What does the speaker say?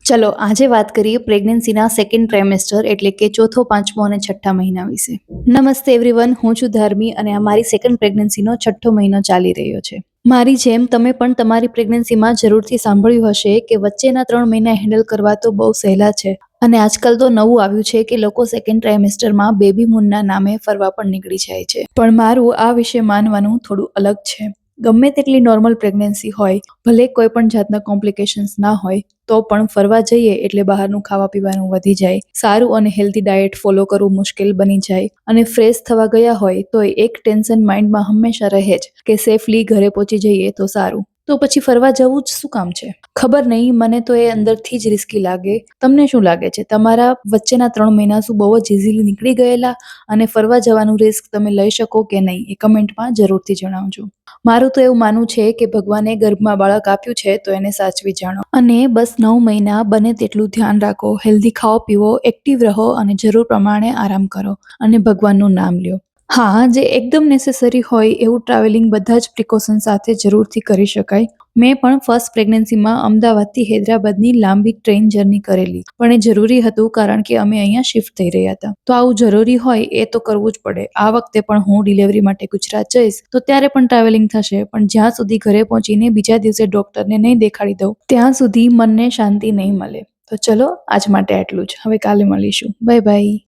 ચલો આજે વાત કરીએ પ્રેગ્નન્સીના સેકન્ડ ટ્રાઇમેસ્ટર એટલે કે ચોથો, પાંચમો અને છઠ્ઠા મહિના વિશે. નમસ્તે એવરીવન, હું છું ધાર્મી અને અમારી સેકન્ડ પ્રેગ્નન્સીનો છઠ્ઠો મહિનો ચાલી રહ્યો છે. મારી જેમ તમે પણ તમારી પ્રેગ્નન્સીમાં જરૂરથી સાંભળ્યું હશે કે વચ્ચેના 3 મહિના હેન્ડલ કરવા તો બહુ સહેલા છે અને આજકાલ તો નવું આવ્યું છે કે લોકો સેકન્ડ ટ્રાઇમેસ્ટરમાં બેબી મૂનના નામે ફરવા પણ નીકળી જાય છે. પણ મારું આ વિશે માનવાનું થોડું અલગ છે. ગમે તેટલી નોર્મલ પ્રેગ્નન્સી હોય, ભલે કોઈ પણ જાતના કોમ્પ્લિકેશન્સ ના હોય, તો પણ ફરવા જઈએ એટલે બહારનું ખાવા પીવાનું વધી જાય, સારું અને હેલ્ધી ડાયટ ફોલો કરવું મુશ્કેલ બની જાય અને ફ્રેશ થવા ગયા હોય તો એક ટેન્શન માઇન્ડમાં હંમેશા રહે જ કે સેફલી ઘરે પહોંચી જઈએ તો સારું. તો પછી ફરવા જવું જ શું કામ છે? ખબર નહીં, મને તો એ અંદરથી જ રિસ્કી લાગે. તમને શું લાગે છે? તમારા વચ્ચેના 3 મહિના શું બહુ જ ઇઝીલી નીકળી ગયેલા અને ફરવા જવાનું રિસ્ક તમે લઈ શકો કે નહીં એ કમેન્ટમાં જરૂરથી જણાવજો. મારું તો એવું માનવું છે કે ભગવાને ગર્ભમાં બાળક આપ્યું છે તો એને સાચવી જાણો અને બસ 9 મહિના બને તેટલું ધ્યાન રાખો, હેલ્ધી ખાઓ પીવો, એક્ટિવ રહો અને જરૂર પ્રમાણે આરામ કરો અને ભગવાનનું નામ લ્યો. હા, જે એકદમ નેસેસરી હોય એવું ટ્રાવેલિંગ બધા જ પ્રિકોશન સાથે જરૂરથી કરી શકાય. મેં પણ ફર્સ્ટ પ્રેગ્નન્સીમાં અમદાવાદથી હૈદરાબાદની લાંબી ટ્રેન જર્ની કરેલી, પણ એ જરૂરી હતું કારણ કે અમે અહીંયા શિફ્ટ થઈ રહ્યા હતા. તો આવું જરૂરી હોય એ તો કરવું જ પડે. આ વખતે પણ હું ડિલિવરી માટે ગુજરાત જઈશ તો ત્યારે પણ ટ્રાવેલિંગ થશે, પણ જ્યાં સુધી ઘરે પહોંચીને બીજા દિવસે ડોક્ટરને નહીં દેખાડી દઉં ત્યાં સુધી મનને શાંતિ નહીં મળે. તો ચલો આજ માટે આટલું જ. હવે કાલે મળીશું. Bye bye.